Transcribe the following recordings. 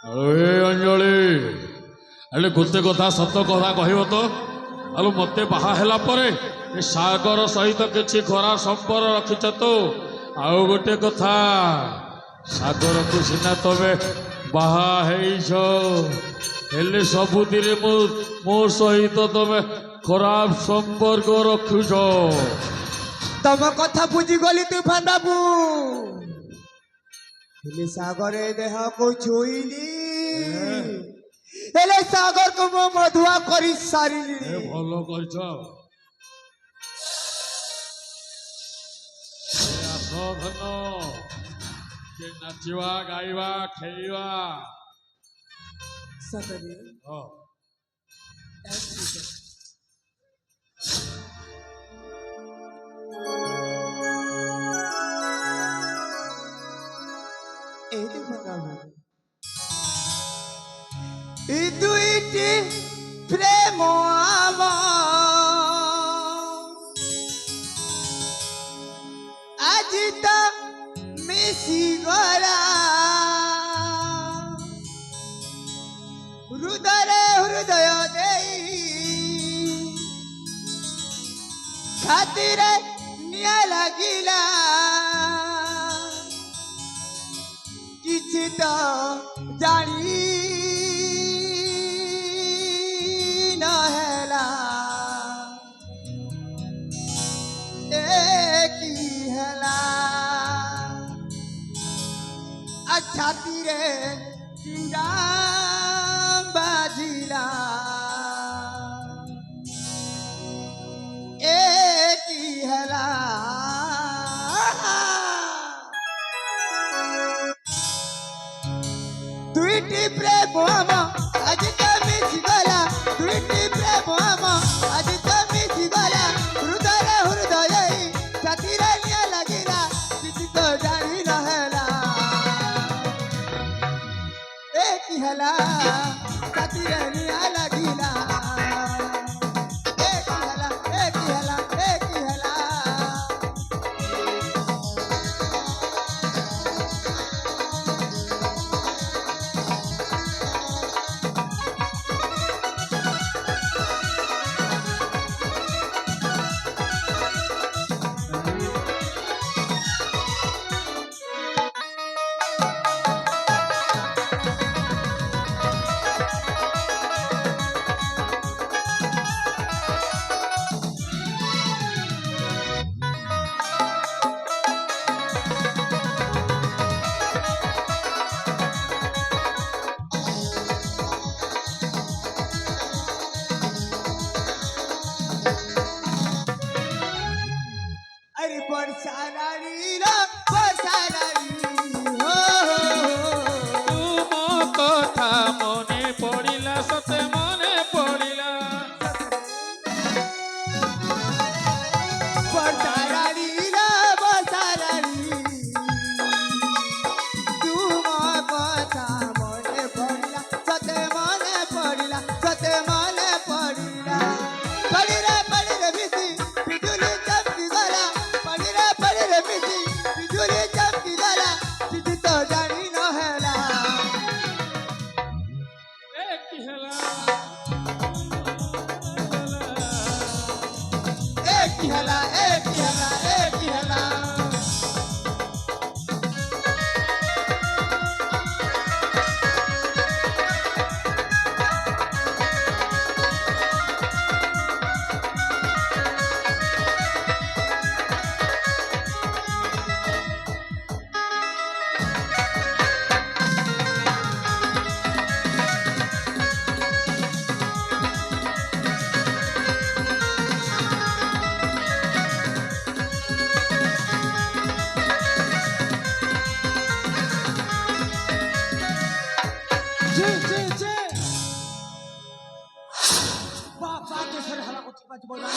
ଏ ଅଞ୍ଜଳି ହେଲେ ଗୋଟେ କଥା ସତ କଥା କହିବ ତ ଆଲୋ ମୋତେ ବାହା ହେଲା ପରେ ଏ ସାଗର ସହିତ କିଛି ଖରାପ ସମ୍ପର୍କ ରଖିଛ ତ ଆଉ ଗୋଟେ କଥା ସାଗରକୁ ସିନା ତମେ ବାହା ହେଇଛ ହେଲେ ସବୁଥିରେ ମୋ ସହିତ ତମେ ଖରାପ ସମ୍ପର୍କ ରଖୁଛ। ତମ କଥା ବୁଝିଗଲି ତୁଫାନ ବାବୁ। ହେଲେ ସାଗର ଦେହକୁ ଛୁଇଁଲି ହେଲେ ସାଗରକୁ ମୁଁ ମଧୁଆ କରି ସାରିଲି। ଭଲ କରିଛ। ଆସ ଧନ ନାଚିବା ଗାଇବା ଖେଳିବା। ସତରେ ହଁ ଏ ତୁଫାନ ବାବୁ ଏ ଦୁଇଟି ପ୍ରେମ ଆମ ଆଜି ତ ମିଶିଗଲା ହୃଦୟରେ ହୃଦୟ ଦେଇ ଛାତିରେ ନିଆଁ ଲାଗିଲା କିଛି ତ ଜାଣି ନ ହେଲା ଏ କି ହେଲା ଛାତିରେ ଚିଣ୍ଡା ବାଜିଲା ଏ କି ହେଲା ଦୁଇଟି ପ୍ରେମ ଆମ ଆଜି ତ ମିଶିଗଲା ଦୁଇଟି ପ୍ରେମ ଆମ ଆଜି ତ ମିଶିଗଲା ହୃଦୟରେ ହୃଦୟ ଛାତିରେ ନିଆଁ ଲାଗିଲା କିଛି ତ ଜାଣି ନ ହେଲା ଏ କି ହେଲା ଛାତିରେ ନିଆଁ ଲାଗିଲା ଏ କି ହେଲା ଏ କି ହେଲା ଏ କି ହେଲା अरे बरसारी लो बरसारी हो ତୁମ କଥା ମନେ ପଡ଼ିଲା ସତେ ମନେ ପଡ଼ିଲା बरसारी लो बरसारी तुम कथा मने पड़िला सते मने पड़िला सते मने पड़िला पड़ी रे बिसी बिजुली चमकी गला पड़ी रे बिसी बिजुली चमकी गला किसी तो जानी न हैला ଏ କି ହେଲା एक ही हला एक ही हला एक ही हला बाबा देशर हला को छिपा बोला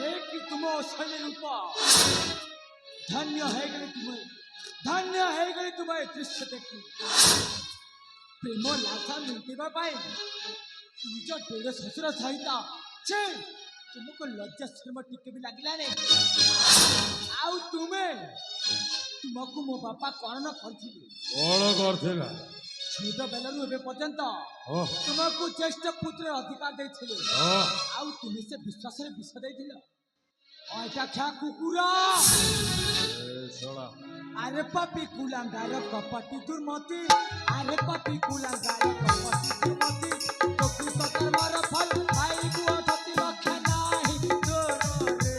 एक की तुम सही रूप धन्य है गई तुम्हें दृश्य देखी प्रेम लासा मिलती पाई निज डेढ़ शशुर सहित छे तुमको लज्जा शर्म टिके भी लगिला नहीं आउ तुम्हें तुमको मो बापा कौन न करथिले କଣ କରିଥିଲା ଛୋଟ ବେଳରୁ ଏବେ ପର୍ଯ୍ୟନ୍ତ ଓହ ତୁମକୁ ଜ୍ୟେଷ୍ଠ ପୁତ୍ର ଅଧିକାର ଦେଇଥିଲେ ଓହ ଆଉ ତୁମେ ସେ ବିଶ୍ୱାସରେ ବିଷ ଦେଇଥିଲ ଅଇଟା ଖ୍ୟା କୁକୁର ଏ ଶଳା ଆରେ ପାପି କୁଲାଙ୍ଗାର କପଟି ଦୁର୍ମତି ଆରେ ପାପି କୁଲାଙ୍ଗାର କପଟି ଦୁର୍ମତି ପ୍ରକୃତ କର୍ମର ଫଳ ପାଇବୁ ଅଠତି ରକ୍ଷା ନାହିଁ ତୋରରେ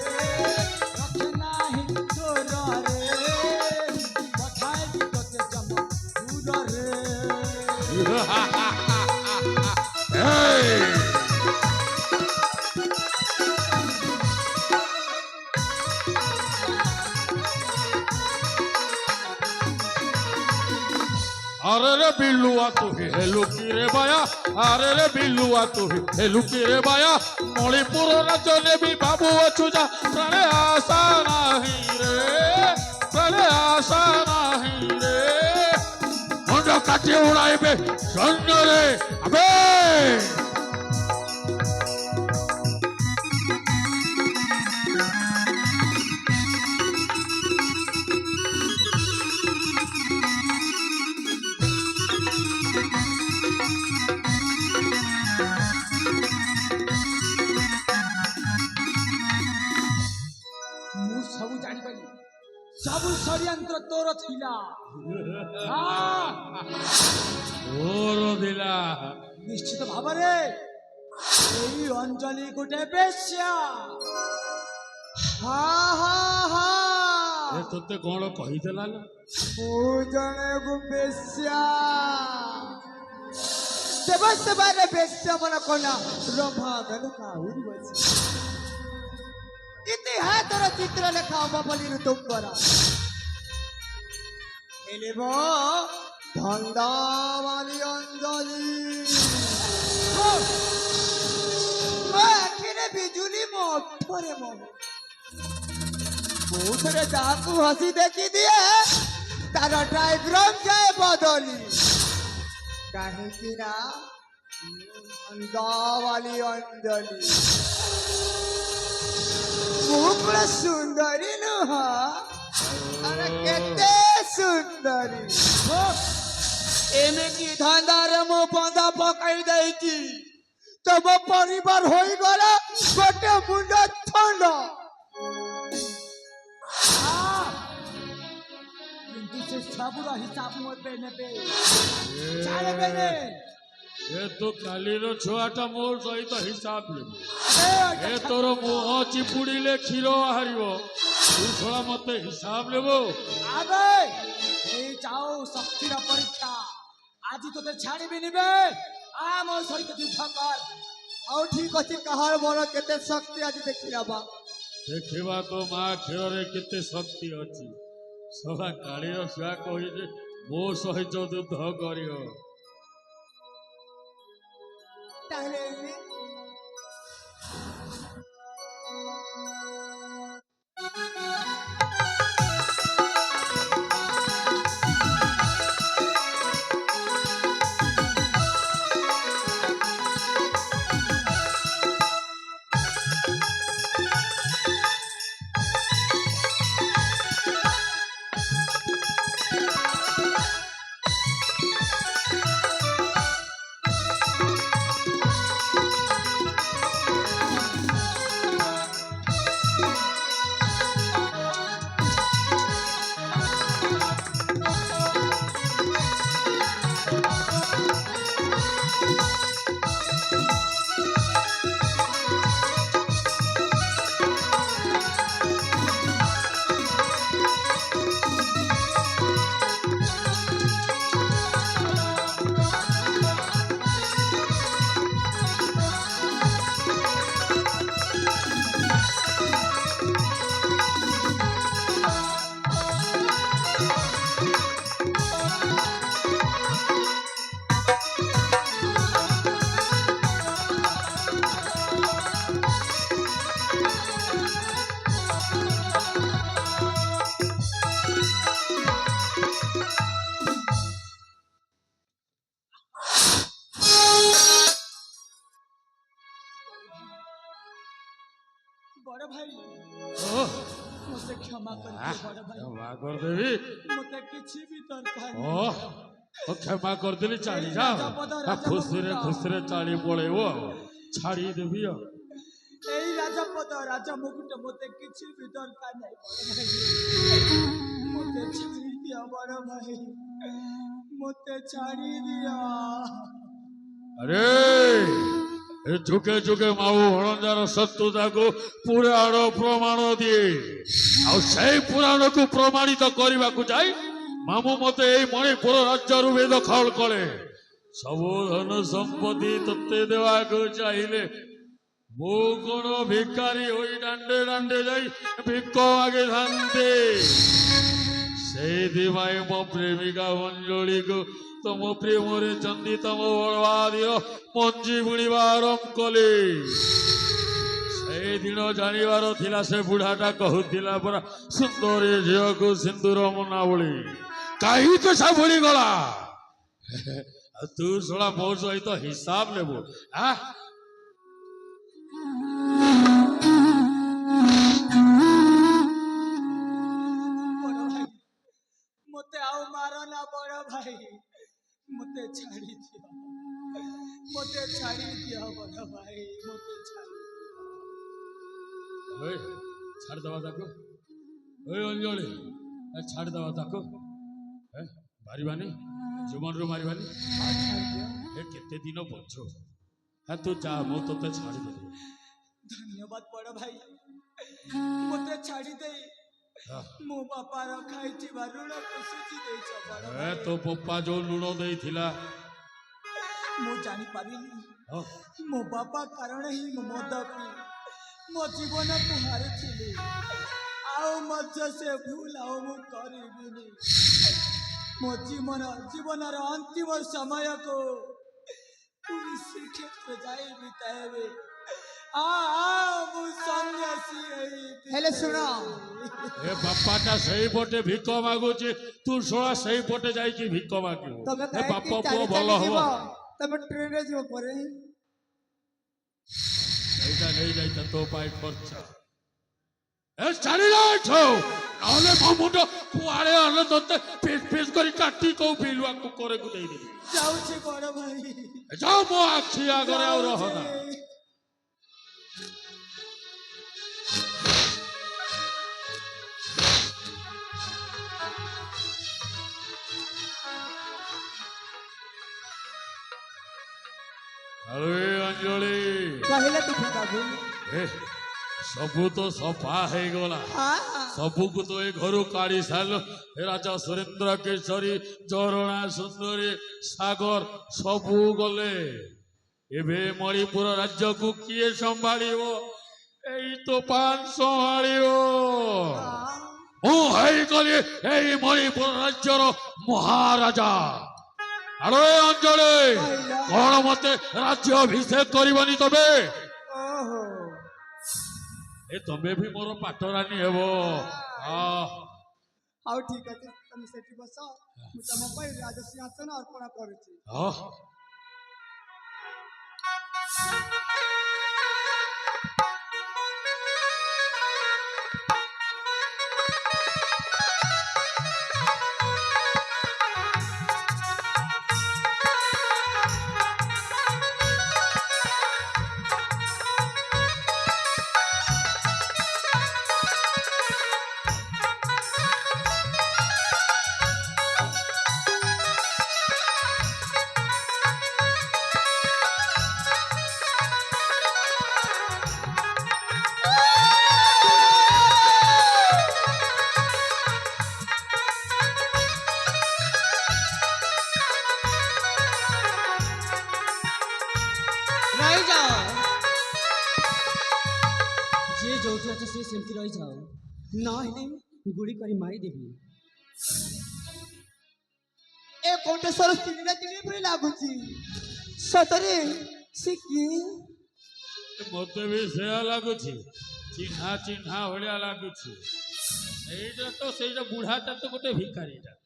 ରକ୍ଷା ନାହିଁ ତୋରରେ ପଠାଇବି ତୋତେ ଜମ ଦୂରରେ Hey! अरे रे बिल्लुआ तू ही हेलु की रे बाया अरे रे बिल्लुआ तू ही हेलु की रे बाया मणिपुर राजने भी बाबू अछुजा प्रणय आशा नहीं रे प्रणय आशा नहीं रे मुंड काटी उड़ाइबे सैन्य रे अबे ମୁଁ ସବୁ ଜାଣିଗଲି ସବୁ ଷଡୟନ୍ତ୍ର ତୋର ଥିଲା ହଁ, ओरो दिला ନିଶ୍ଚିତ ଭାବରେ ଏଇ ଅଞ୍ଜଳି ଗୋଟେ ବେଶ୍ୟା हाँ हाँ ए हाँ तोते कौन कहिदेला ना ମୁଁ ଜଣେ ବେଶ୍ୟା ଦେବ ସେବାରେ ବେଶ୍ୟା ମନ କଲା ରଭା ଗଲକା ଉରି ବସି ଇତିହାସର ଚିତ୍ର ଲେଖା ହବ ବୋଲି ଋତୁମ୍ବର ହେଲେ ମୋ ଧନ୍ଦାବାଲି ଅଞ୍ଜଳି ମୋ ଆଖିରେ ବିଜୁଳି ମୋ ଓଠରେ ମୋ ମୁଁ ଥରେ ଯାହାକୁ ହସି ଦେଖିଦିଏ ତାର ଡାଇଗ୍ରାମ ଯାଏ ବଦଳି କାହିଁକି ନା ଧନ୍ଦାବାଲି ଅଞ୍ଜଳି ମୁଁ କଣ ସୁନ୍ଦରୀ ନୁହଁ ଆରେ କେତେ ସୁନ୍ଦରୀ ଏମିତି ଧନ୍ଦାରେ ମୁଁ ବନ୍ଧା ପକାଇ ଦେଇଛି ତମ ପରିବାର ହୋଇଗଲା ଗୋଟେ ମୁଣ୍ଡ ଥଣ୍ଡ କିନ୍ତୁ ସେ ସବୁର ହିସାବ ମୋ ଏବେ ନେବେ ଜାଣିବେନି ए तो काली रो छुआटा मोर सहित हिसाब लेबो ଏ ए तोर मुह चिपुड़ीले क्षीर बाहरिबो तू छड़ा मते हिसाब लेबो ଆବେ ଏଇ ଯାଉ ଶକ୍ତିର ପରୀକ୍ଷା ଆଜି ତୋତେ ଛାଡ଼ିବିନି ବେ ଆ ମୋ ସହିତ ଯୁଦ୍ଧ କର ଆଉ ଠିକ ଅଛି କାହାର ମୋର କେତେ ଶକ୍ତି ଆଜି ଦେଖିବା देखिबा तो मां क्षीर रे केते शक्ति अछि सला काली रो छुआ कहि जे मो सहित युद्ध करियो ତାହେଲେ ବଡ଼ ଭାଇ ओ ମୋତେ କ୍ଷମା କରିଦିଅ ବଡ଼ ଭାଇ क्षमा कर देवी ମୋତେ କିଛି ବି ଦରକାର ओ ନାହିଁ क्षमा करदेली चाली जा खुशी चाली पड़ेब छाड़देवी এই রাজপদ রাজা মুকুট মতে কিছু বি দরকার নাই মতে ছাড়ি দিও বড় ভাই মতে ছাড়ি দিও अरे झुके झुके माऊ हणंजार शत्रुता को पुराण प्रमाण दिए पुराण को प्रमाणित करने को जाए मामू मते मणिपुर राज्य वेद खल कले सब धन संपत्ति तत्ते देवा चाहिए मु कौन भिकारी हो डांडे डांडे जाई भिक्क मागे थांते से मो प्रेमिका अंजलि को तम प्रेम चंदी तम बलवादी मंजी बुणवा आरंभ कले से दिन जानिबार थिला से बुढ़ाटा कहूला परा सुंदर झील को सिंदूर मना बोली कहीं तो सब भूली गला तू थोड़ा मो सहित हिसाब लेबू हाँ मते आओ मारो ना बड़ भाई मते छाड़ी दियो बड़ भाई मते छाड़ दवा ताको ओए अंजलि छाड़ दवा ताको मारिबानी जुमन रो मारिबानी ए केते दिन बंचो है तू जा मो तोते छाड़ी दे धन्यवाद बड़ भाई मते छाड़ी दे मो बापा रो खाइची ऋण सुझी देछ बड़ ए तो पप्पा जो लुण देइथिला मो जानी पारिनी मो बापा कारण ही मो मद पी मो जीवन को हारिथिली आओ मध्य से भूल आओ मु करिबिनी मो जीवन रो अंतिम समय को पुलिस क्षेत्र जाई बिताएबे हेले सुनो ए बापाटा सही पटे भिक मागुची तू सोळा सही पटे जाई की भिक मागिबो तबे ए बापा पुओ भलो हबो तबे ट्रेन रे जो परे एटा नहीं जाई तो पाई खर्च ए चाली लाठो नले मुंडो कुआळे अन तते पीस पीस करी काटी को बिलवा को करे को देई दे जाऊ छी बड़ भाई जाओ मो आखी आगरे आ रहना अरे अंजलि कहले तू बाबू ए सबू तो सफा है गला हां सबू को तो ए घरु काढ़ी साल राजा सुरेंद्र केशरी चरणा सुंदरी सागर सबू गले एबे मणिपुर राज्य को किए संभाळिबो एई तो पान संभाळिबो ओ है गले एई मणिपुर राज्य रो महाराजा अरे अंजलि कौन मते राज्य अभिषेक करबनी तबे ओहो ए तबे भी मोर पाटरानी हेबो हाउ ठीक है तुम सेठी बस मु तम पर राज सिंहासन अर्पण करूची हां सेमती रही जाओ ना हेले गुड़ी करी मारी देबी ए कोटेश्वर तिनिरा तिनि परि लागुची सतरे सिकी मते भी से लागुची चिन्हा चिन्हा होलिया लागुची एटा तो सेटा बुढ़ाटा तो गोटे भिखारीटा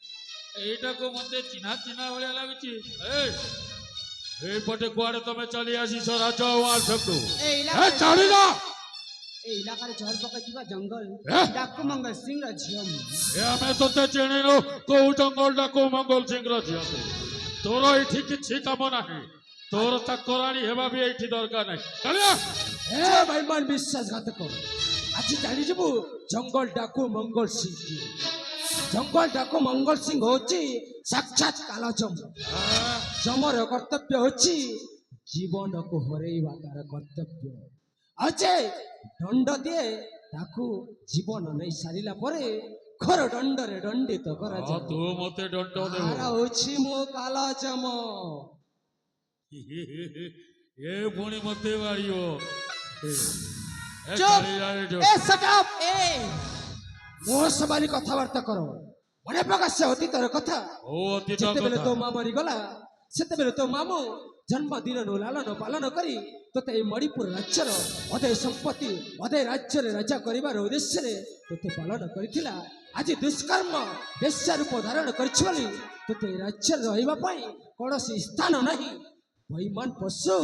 एटा को मते चिन्हा चिन्हा होलिया लागुची ए पटे कुआडे तमे चली आसी छ राजा वासको ए चली जा ए इलाका रे चहल पका जंगल डाकू मंगल सिंह रा झियम ए हमें तो ते चिनिनो को जंगल डाकू मंगल सिंह रा झियम ତୋର ଏଇଠି କିଛି କାମ ନାହିଁ। ତୋର ଚାକରାଣୀ ହେବା ବି ଏଇଠି ଦରକାର ନାହିଁ। ଚାଲିଆ। ଏ ଭାଇମାନ ବିଶ୍ୱାସଘାତକ ଆଜି ଜାଣିଯିବୁ ଜଙ୍ଗଲ ଡାକୁ ମଙ୍ଗଳ ସିଂ କିଏ। ଜଙ୍ଗଲ ଡାକୁ ମଙ୍ଗଳ ସିଂ ହଉଛି ସାକ୍ଷାତ କାଳ ଯମ। ଯମର କର୍ତ୍ତବ୍ୟ ହଉଛି ଜୀବନକୁ ହରେଇବା ତାର କର୍ତ୍ତବ୍ୟ। ଆଉ ଯେ ଦଣ୍ଡ ଦିଏ ତାକୁ ଜୀବନ ନେଇ ସାରିଲା ପରେ ଘର ଦଣ୍ଡରେ ଦଣ୍ଡିତ କରାଯାଏ। ତୁ ମତେ ଦଣ୍ଡ ଦେବୁ। ତାର ହଉଛି ମୋ କାଳ ଯମ। ଏ ପୁଣି ମତେ ମାରିବ। ମୋ ସବାରି କଥାବାର୍ତ୍ତା କର। ମନେ ପ୍ରକାଶ ଅତୀତର କଥା। ଯେତେବେଳେ ତୋ ମା ମରିଗଲା ସେତେବେଳେ ତୋ ମାମୁଁ ଜନ୍ମଦିନରୁ ଲାଳନ ପାଳନ କରି ତୋତେ ଏଇ ମଣିପୁର ରାଜ୍ୟର ଅଧେ ସମ୍ପତ୍ତି ଅଧେ ରାଜ୍ୟରେ ରାଜା କରିବାର ଉଦ୍ଦେଶ୍ୟରେ ତୋତେ ପାଳନ କରିଥିଲା। ଆଜି ଦୁଷ୍କର୍ମ ବେଶ୍ୟା ରୂପ ଧାରଣ କରିଛି ବୋଲି ତୋତେ ଏ ରାଜ୍ୟରେ ରହିବା ପାଇଁ କୌଣସି ସ୍ଥାନ ନାହିଁ। ବୈମାନ ପଶୁ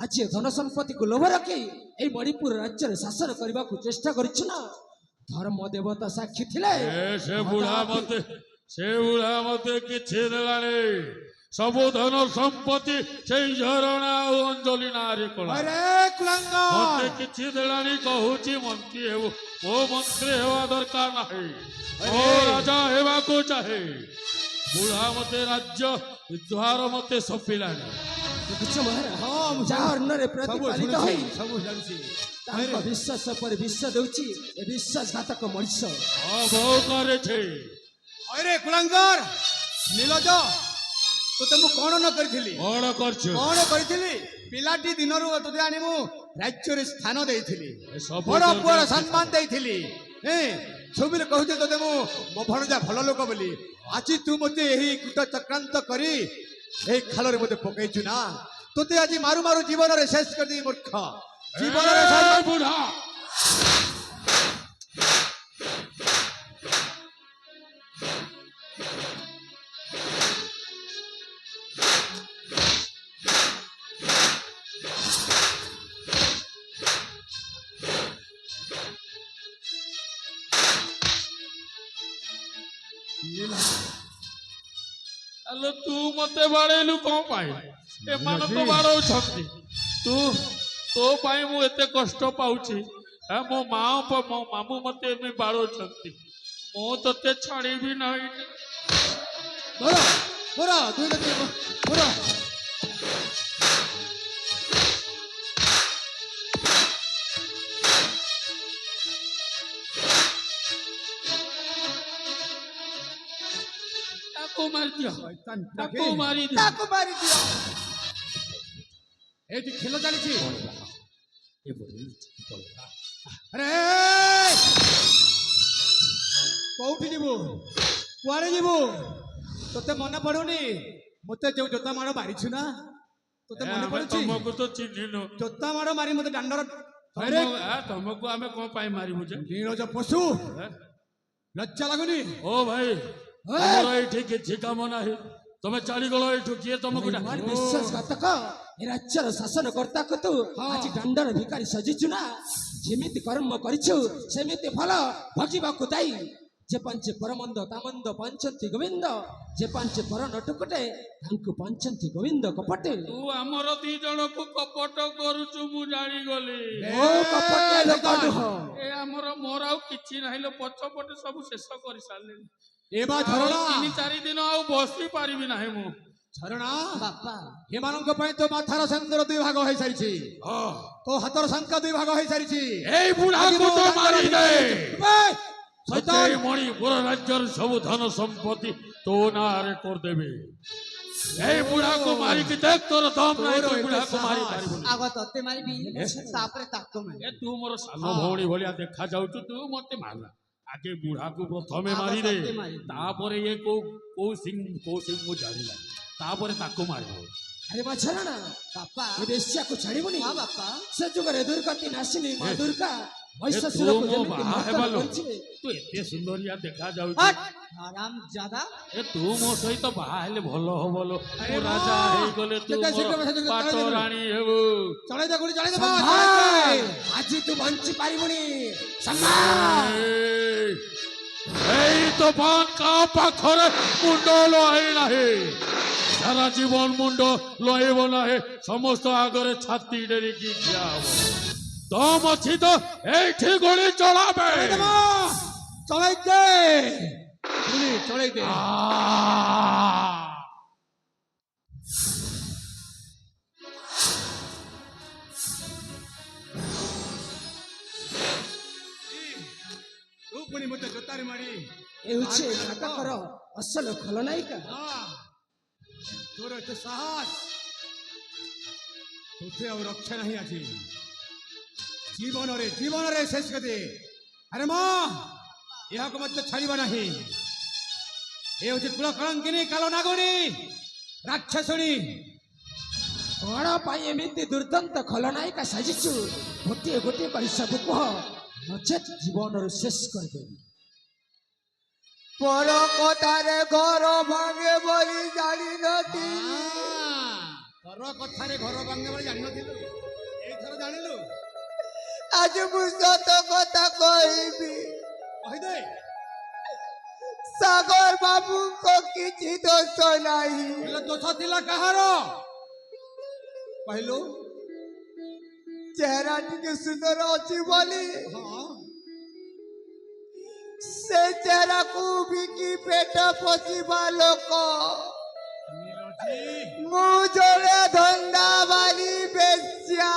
ଆଜି ଧନ ସମ୍ପତ୍ତିକୁ ଲୋଭ ରଖି ଏଇ ମଣିପୁର ରାଜ୍ୟରେ ଶାସନ କରିବାକୁ ଚେଷ୍ଟା କରିଛୁ ନା। ଧର୍ମ ଦେବତା ସାକ୍ଷୀ ଥିଲେ। ସେ ବୁଢା ମତେ କିଛି ଦେଲାନି। ସବୁ ଧନ ସମ୍ପତ୍ତି ସେଇ ଝରଣା ଆଉ ଅଞ୍ଜଳି ନାଁରେ କଲା। ମତେ କିଛି ଦେଲାନି। କହୁଛି ମନ୍ତ୍ରୀ ହେବୁ। ମୋ ମନ୍ତ୍ରୀ ହେବା ଦରକାର ନାହିଁ। ମୋ ରାଜା ହେବାକୁ ଚାହେଁ। ବୁଢା ମତେ ରାଜ୍ୟ ଦ୍ୱାର ମତେ ସପିଲାନି। ଯାହା ଅନ୍ନରେ ପ୍ରତିପାଳିତ ହୋଇ ତାଙ୍କ ବିଶ୍ୱାସ ଉପରେ ବିଶ୍ୱାସ ଦେଉଛି ଏ ବିଶ୍ୱାସଘାତକ ମଣିଷ। ବହୁ କରିଛି। ଅରେ କୁଳାଙ୍ଗର ନୀଲଜ ତୋତେ ମୁଁ କଣ ନ କରିଥିଲି? କଣ କରୁଛୁ? କଣ କରିଥିଲି? ପିଲାଟି ଦିନରୁ ତୋତେ ଆଣି ମୁଁ ରାଜ୍ୟରେ ସ୍ଥାନ ଦେଇଥିଲି। ସବୁ ବଡ ପୁଅର ସମ୍ମାନ ଦେଇଥିଲି। ଛବିରେ କହୁଛି ତୋତେ ମୁଁ ମୋ ଭଣଜା ଭଲ ଲୋକ ବୋଲି। ଆଜି ତୁ ମୋତେ ଏହି କୂଟ ଚକ୍ରାନ୍ତ କରି ଏହି ଖାଲରେ ମୋତେ ପକେଇଛୁ ନା। ତୋତେ ଆଜି ମାରୁ ମାରୁ ଜୀବନରେ ଶେଷ କରିଦେବି ମୂର୍ଖ। ଜୀବନରେ ବୁଢା ଆଲୋ ତୁ ମତେ ବାଡେଇଲୁ କଣ ପାଇଁ? ଏମାନେ ତ ବାଡଉଛନ୍ତି। ତୋ ପାଇଁ ମୁଁ ଏତେ କଷ୍ଟ ପାଉଛି। ମୋ ମାମୁଁ ମତେ ଏମିତି ବାଡଉଛନ୍ତି। ମୁଁ ତତେ ଛାଡିବି ନାହିଁ। ତାକୁ ମାରିଦିଅ। ଏଇଠି ଖେଳ ଚାଲିଛି। ଆରେ କୋଉଠି ଯିବୁ? କୁଆଡେ ଯିବୁ? ତୋତେ ମନେ ପଡୁନି ମତେ ଯୋଉ ଜୋତା ମାଡ଼ ମାରିଛୁ ନା? ତୋତେ ମନେ ପଡୁଛି? ତମକୁ ତ ଚିହ୍ନିନୁ। ଜୋତା ମାଡ଼ ମାରି ମତେ ଦାଣ୍ଡର ତମକୁ ଆମେ କଣ ପାଇଁ ମାରିବୁ ଯେ? ନୀରଜ ପଶୁ ଲଜ୍ଜା ଲାଗୁନି? ଓ ଭାଇ ଆମର ଏଇଠି କିଛି କାମ ନାହିଁ। ତମେ ଚାଲିଗଲ ଏଇଠୁ। କିଏ ତମକୁ ବିଶ୍ୱାସଘାତକ ଏ ରାଜ୍ୟର ଶାସନ କର୍ତ୍ତାକୁ ତୁ ଆଜି ଦାଣ୍ଡର ଭିକାରୀ ସଜିଛୁ ନା। ଯେମିତି କର୍ମ କରିଛୁ ସେମିତି ଫଳ ଭୋଗିବାକୁ ଦାୟୀ। ଯେ ପାଞ୍ଚେ ପରମନ୍ଦ ତାମନ୍ଦ ପାଞ୍ଚନ୍ତି ଗୋବିନ୍ଦ। ଯେ ପାଞ୍ଚେ ପର ନଟୁକଟେ ତାଙ୍କୁ ପାଞ୍ଚନ୍ତି ଗୋବିନ୍ଦ କପଟେ। ତୁ ଆମର ଦି ଜଣକୁ କପଟ କରୁଛୁ ମୁଁ ଜାଣିଗଲି। ଏ ଆମର ମୋର ଆଉ କିଛି ନାହିଁ ଲୋ। ପଛପଟେ ସବୁ ଶେଷ କରି ସାରିଲେଣି। ତିନି ଚାରି ଦିନ ଆଉ ବସି ପାରିବି ନାହିଁ ମୁଁ। ଝରଣା ବାପା ଏମାନଙ୍କ ପାଇଁ ତୋ ମାଥାର ସିନ୍ଦୁର ଦୁଇ ଭାଗ ହେଇସାରିଛି। ତୋ ହାତର ଶଙ୍ଖା ଦୁଇ ଭାଗ ହେଇସାରିଛି। ଏଇ ବୁଢାକୁ ତ ମାରିଦେ। ମଣିପୁର ରାଜ୍ୟର ସବୁ ଧନ ସମ୍ପତ୍ତି ତୋ ନାଁରେ କରିଦେବେ। ଏଇ ବୁଢାକୁ ମାରିକି ଦେଖ ତୋର ଦମ ନାହିଁ। ବୁଢାକୁ ମାରି ପାରିବୁନି। ଆଗ ତତେ ମାରିବି ତାପରେ ତାକୁ ମାରିବି। ତୁ ମୋର ସାନ ଭଉଣୀ ଭଳିଆ ଦେଖା ଯାଉଛୁ। ତୁ ମତେ ମାରନା। ଆଗେ ବୁଢାକୁ ପ୍ରଥମେ ମାରିଦେ। ତାପରେ ଇଏ କୋଉ ସିଂ ମୁଁ ଜାଣିଲା। ତାପରେ ତାକୁ ମାରିବ। ଆରେ ମା ଝରଣା ବାପା ଏ ବେଶ୍ୟାକୁ ଛାଡ଼ିବୁନି। ବାପା ସେ ଯୁଗରେ ଦୁର୍ଗତି ନାସିନି ମା ଦୁର୍ଗା ତୁ ଏତେ ସୁନ୍ଦରିଆ ଦେଖା ଯାଉଛୁ। ଆରାମ ଜାଦା ତୁ ମୋ ସହିତ ବାହା ହେଲେ ଭଲ ହବ ଲୋ। ରାଜା ହେଇଗଲେ ତୁ ପାଟ ରାଣୀ ହେବୁ। ଆଜି ତୁ ବଞ୍ଚି ପାରିବୁନି। ଏଇ ତୋଫାନ କାହା ପାଖରେ ମୁଣ୍ଡ ଲୋ ନାହିଁ। সারা জীবন মুন্ড লইব নাহে সমস্ত আগরে ছাতি ডেরিকি ঠিয়া হব দম ଅଛି ତ এইଠି গুলি চলাবে চলাই দে গুলি চলাই দে ତୁ ପୁଣି ମତେ ଜୋତାରେ ମାରି ଏ ହେଉଛି ନାଟକର ଅସଲ ଖଳନାୟିକା। ତୋର ଏତେ ସାହସ ତୋତେ ଆଉ ରକ୍ଷା ନାହିଁ ଆଜି ଜୀବନରେ ଜୀବନରେ ଶେଷ କରିଦେ। ଆରେ ମା ଏହାକୁ ମଧ୍ୟ ଛାଡ଼ିବା ନାହିଁ। ଏ ହେଉଛି କୁଳ କଳଙ୍କିନୀ କାଳ ନାଗୁଣୀ ରାକ୍ଷସୁଣୀ। କଣ ପାଇଁ ଏମିତି ଦୁର୍ଦ୍ଦାନ୍ତ ଖଳନାୟିକା ସାଜିଛୁ? ଗୋଟିଏ ଗୋଟିଏ କରି ସବୁ କୁହ, ନଚେତ୍ ଜୀବନରୁ ଶେଷ କରିଦେବି। ପର କଥାରେ ଘର ଭାଙ୍ଗେ ବୋଲି ଜାଣିନଥିଲି। ପର କଥାରେ ଘର ଭାଙ୍ଗେ ବୋଲି ଜାଣିନଥିଲୁ, ଏଇଥର ଜାଣିଲୁ। ଆଜି ମୁଁ ସତ କଥା କହିବି। କହିଦେ। ସାଗର ବାବୁଙ୍କ କିଛି ଦୋଷ ନାହିଁ। ହେଲେ ଦୋଷ ଥିଲା କାହାର କହିଲୁ? ଚେହେରା ଟିକେ ସୁନ୍ଦର ଅଛି ବୋଲି ହଁ ସେ ଚେହେରାକୁ ବିକି ପେଟ ପୋଷିବା ଲୋକ। ମୁଁ ଜଣେ ଧନ୍ଦାବାଲି ବେଶ୍ୟା।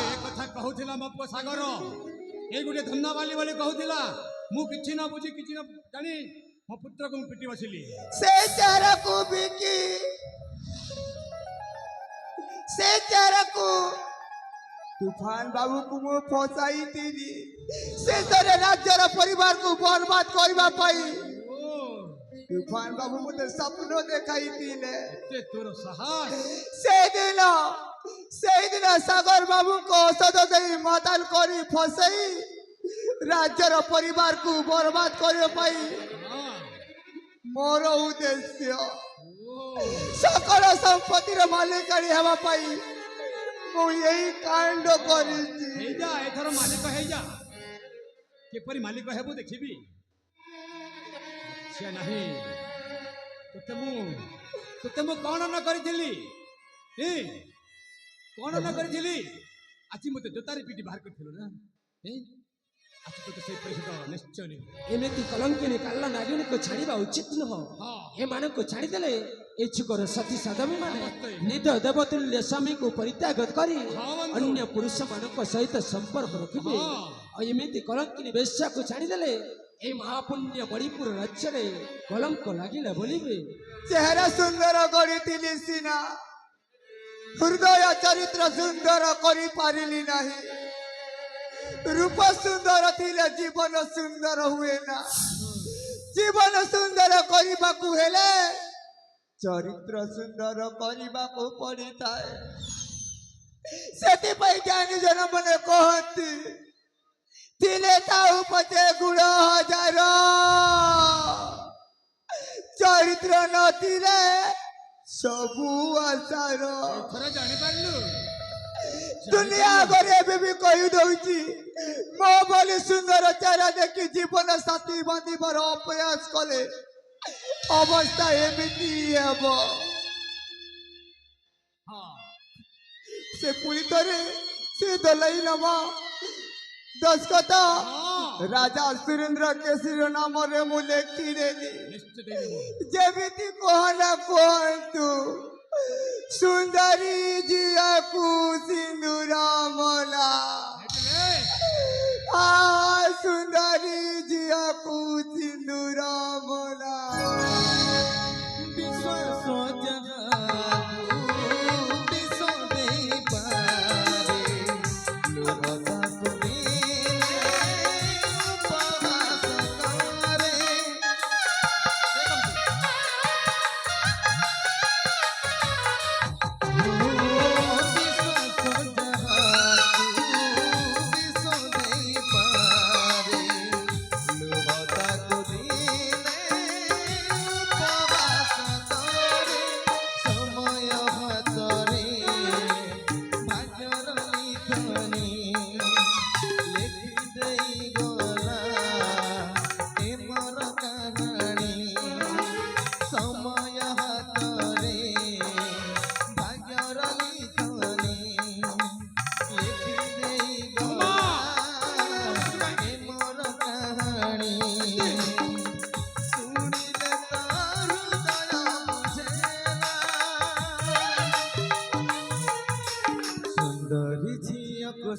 ଏ କଥା କହୁଥିଲା ମୋ ପୁଅ ସାଗର। ଏଇ ଗୋଟେ ଧନ୍ଦାବାଲି ବୋଲି କହୁଥିଲା। ମୁଁ କିଛି ନ ବୁଝି କିଛି ନ ଜାଣି ମୋ ପୁତ୍ରକୁ ମୁଁ ପିଟି ବସିଲି। ସେ ଚେହେରାକୁ ବିକି ସେ ଚେହେରାକୁ ତୁଫାନ ବାବୁକୁ ମୁଁ ଫସାଇଥିଲି। ଶେଷରେ ରାଜ୍ୟର ପରିବାରକୁ ବର୍ବାଦ କରିବା ପାଇଁ ତୁଫାନ ବାବୁ ମୋତେ ସ୍ୱପ୍ନ ଦେଖାଇଥିଲେ। ଏତେ ତୋର ସାହସ! ସେଇଦିନ ସାଗର ବାବୁଙ୍କ ଔଷଧ ଦେଇ ମାତାଲ କରି ଫସେଇ ରାଜ୍ୟର ପରିବାରକୁ ବର୍ବାଦ କରିବା ପାଇଁ ମୋର ଉଦ୍ଦେଶ୍ୟ। ସକଳ ସମ୍ପତ୍ତିର ମାଲିକାଣୀ ହେବା ପାଇଁ ମୁଁ ଏଇ କାଣ୍ଡ କରିଛି। ହେଇଯା ଏଥର ମାଲିକ ହେଇଯା। କିପରି ମାଲିକ ହେବୁ ଦେଖିବି। ସେ ନାହିଁ ତୋତେ ମୁଁ କଣ ନ କରିଥିଲି? କଣ ନ କରିଥିଲି? ଆଜି ମୋତେ ଜୋତାରେ ପିଟି ବାହାର କରିଥିଲୁ ନା? ଆଜି ତୋତେ ସେଇ ପରିଚିତ ନିଶ୍ଚୟ ନେବି। ଏମିତି କଲଙ୍କିନୀ କାଲ ନାଗିଣୀକୁ ଛାଡ଼ିବା ଉଚିତ ନୁହଁ। ଏମାନଙ୍କୁ ଛାଡ଼ିଦେଲେ ଏ ଯୁଗର ସତୀ ସାଧବୀ ମାନେ ନିଜ ଦେବତୁଲ୍ୟ ସ୍ୱାମୀକୁ ପରିତ୍ୟାଗ କରି ଅନ୍ୟ ପୁରୁଷମାନଙ୍କ ସହିତ ସମ୍ପର୍କ ରଖିବେ। ଆଉ ଏମିତି କଲଙ୍କିନୀ ବେଶ୍ୟାକୁ ଛାଡ଼ିଦେଲେ এই ମହାପୁଣ୍ୟ ମଣିପୁର ରାଜ୍ୟରେ କଳଙ୍କ ଲାଗିଲା ବୋଲିବେ। ଚେହେରା ସୁନ୍ଦର କରିଥିଲି ସିନା, ହୃଦୟ ଚରିତ୍ର ସୁନ୍ଦର କରିପାରିଲି ନାହିଁ। ରୂପ ସୁନ୍ଦର ଥିଲେ ଜୀବନ ସୁନ୍ଦର ହୁଏ ନା। ଜୀବନ ସୁନ୍ଦର କରିବାକୁ ହେଲେ ଚରିତ୍ର ସୁନ୍ଦର କରିବାକୁ ପଡ଼ିଥାଏ। ସେଥିପାଇଁ ଜ୍ଞାନୀ ଜନମାନେ କହନ୍ତି ଥିଲେ ତାଉ ପଛେ ଗୁଣ ହଜାର, ଚରିତ୍ର ନଥିଲେ ସବୁ ଆଶାର। ଜାଣିପାରିଲୁ? ଦୁନିଆ ଆଗରେ ଏବେ ବି କହିଦଉଛି, ମୋ ଭଳି ସୁନ୍ଦର ଚେହେରା ଦେଖି ଜୀବନ ସାଥୀ ବାନ୍ଧିବାର ଅପ୍ରୟାସ କଲେ ଅବସ୍ଥା ଏମିତି ହେବ। ସେ ପୁଣି ଥରେ ସେ ଦଲାଇ ନବା ଦସ୍ତଖତ ରାଜା ସୁରେନ୍ଦ୍ର କେଶରୀ ନାମରେ ମୁଁ ଲେଖିଦେଲି। ଯେମିତି କହନା କୁହନ୍ତୁ, ସୁନ୍ଦରୀ ଝିଅକୁ ସିନ୍ଦୁର ମଲା। ସୁନ୍ଦରୀ ଝିଅକୁ ସିନ୍ଦୁର ମଲା। ବିଶ୍ୱାସ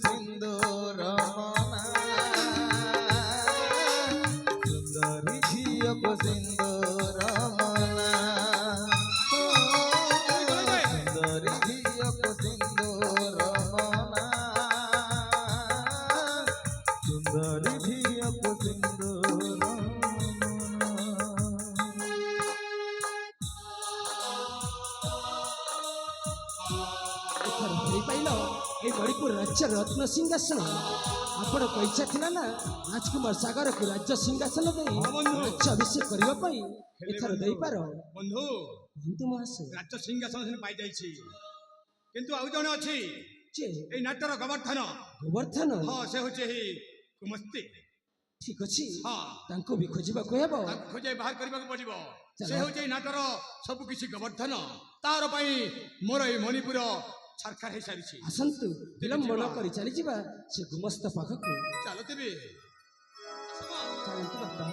ସିନ୍ଦୁର ମନା ସୁନ୍ଦରୀ ଝିଅକୁ ସିନ୍ଦୁର ମନା ସୁନ୍ଦରୀ ଝିଅକୁ ସିନ୍ଦୁର ମନା ସୁନ୍ଦରୀ ଝିଅକୁ ସିନ୍ଦୁର ମନା ଏଥର ପାଇଲ এই মণিপুর রাজ্যের রত্ন সিংহাসন আপনার ইচ্ছা ଥିଲା না রাজকুমার সাগরକୁ রাজ্য সিংহাসন দেই রাজ্য অভিষেক କରିବା ପାଇଁ ଏଥର ଦେଇପାର বন্ধু বন্ধু মহাশୟ রাজ্য সিংহাসন সেনে পাই যাইছি কিন্তু ଆଉ ଜଣେ ଅଛି যে এই ନାଟର ଗୋବର୍ଦ୍ଧନ ଗୋବର୍ଦ୍ଧନ ହଁ ସେ ହଉଛି ଏହି କୁମସ୍ତି ଠିକ ଅଛି ହଁ ତାଙ୍କୁ ବି ଖୋଜିବାକୁ ହେବ ତାକୁ ଖୋଜାଇ ବାହାର କରିବାକୁ ପଡିବ ଚାଲ। ସେ ହଉଛି ଏଇ ନାଟର ସବୁ କିଛି ଗୋବର୍ଦ୍ଧନ ତାର ପାଇଁ ମୋର ଏଇ ମଣିପୁର ଛାରଖାର ହେଇସାରିଛି ଆସନ୍ତୁ ବିଳମ୍ବ ନ କରି ଚାଲିଯିବା ସେ ଗୁମସ୍ତ ପାଖକୁ ଚାଲୁଥିବି ଚାଲନ୍ତୁ ବାପା